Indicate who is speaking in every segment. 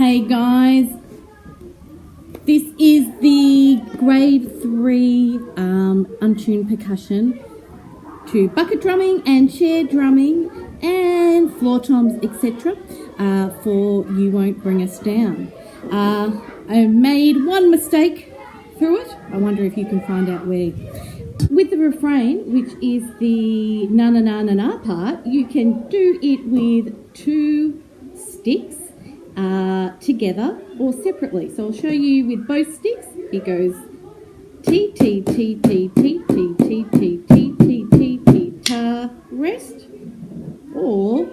Speaker 1: Hey guys, this is the grade 3 untuned percussion to bucket drumming and chair drumming and floor toms, etc. For You Won't Bring Us Down. I made one mistake through it. I wonder if you can find out where. With the refrain, which is the na na na na na part, you can do it with 2 sticks together or separately. So I'll show you with both sticks. It goes T T T T T T T T T T T T ta rest, or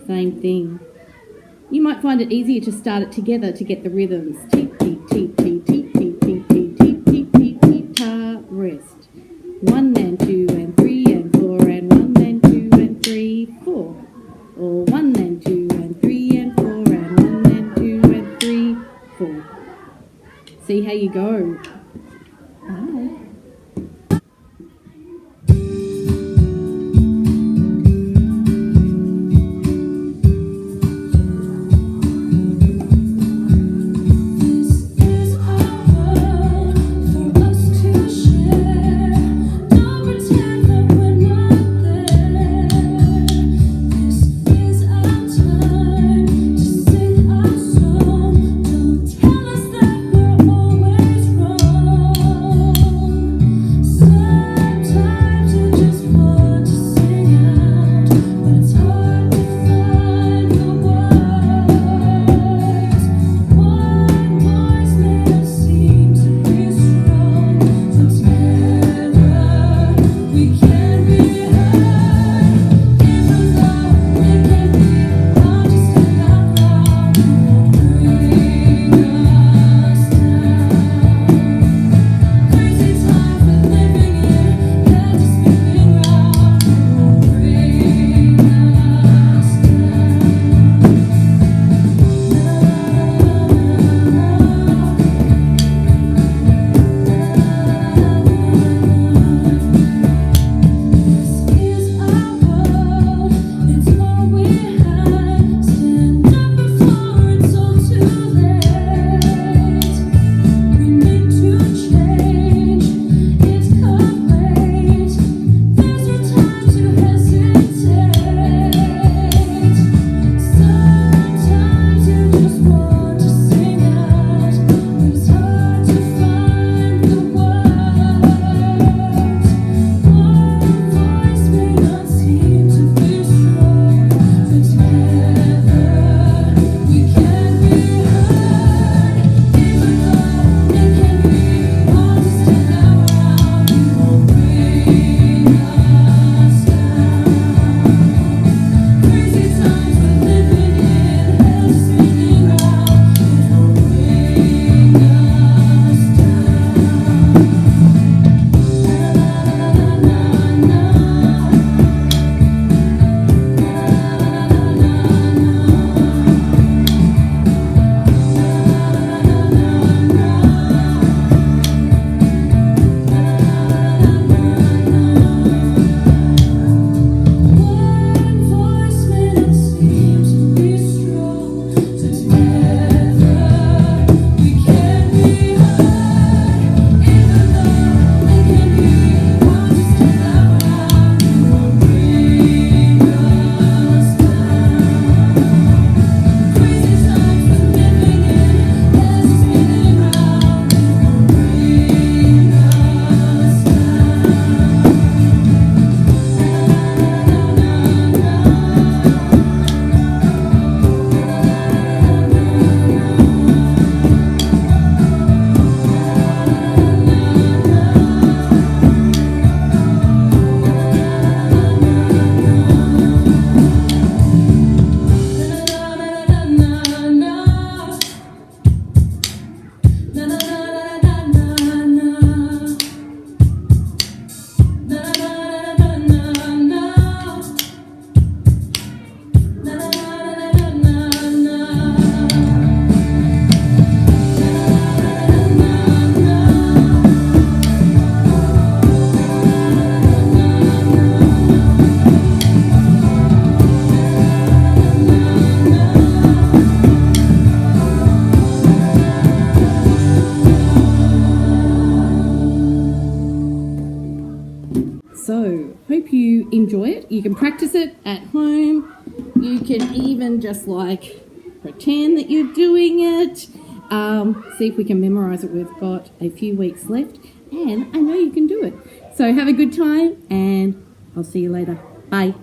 Speaker 1: same thing. You might find it easier to start it together to get the rhythms. T T T T T T T T T T T T ta rest. 1 and 2 and 3 and 4 and 1 and 2 and 3 4. Or 1 and 2 and 3 and 4 and 1 and 2 and 3 4. See how you go. Bye.
Speaker 2: Tell us that we're always wrong.
Speaker 1: enjoy it. You can practice it at home. You can even just like pretend that you're doing it. See if we can memorise it. We've got a few weeks left and I know you can do it. So have a good time and I'll see you later. Bye.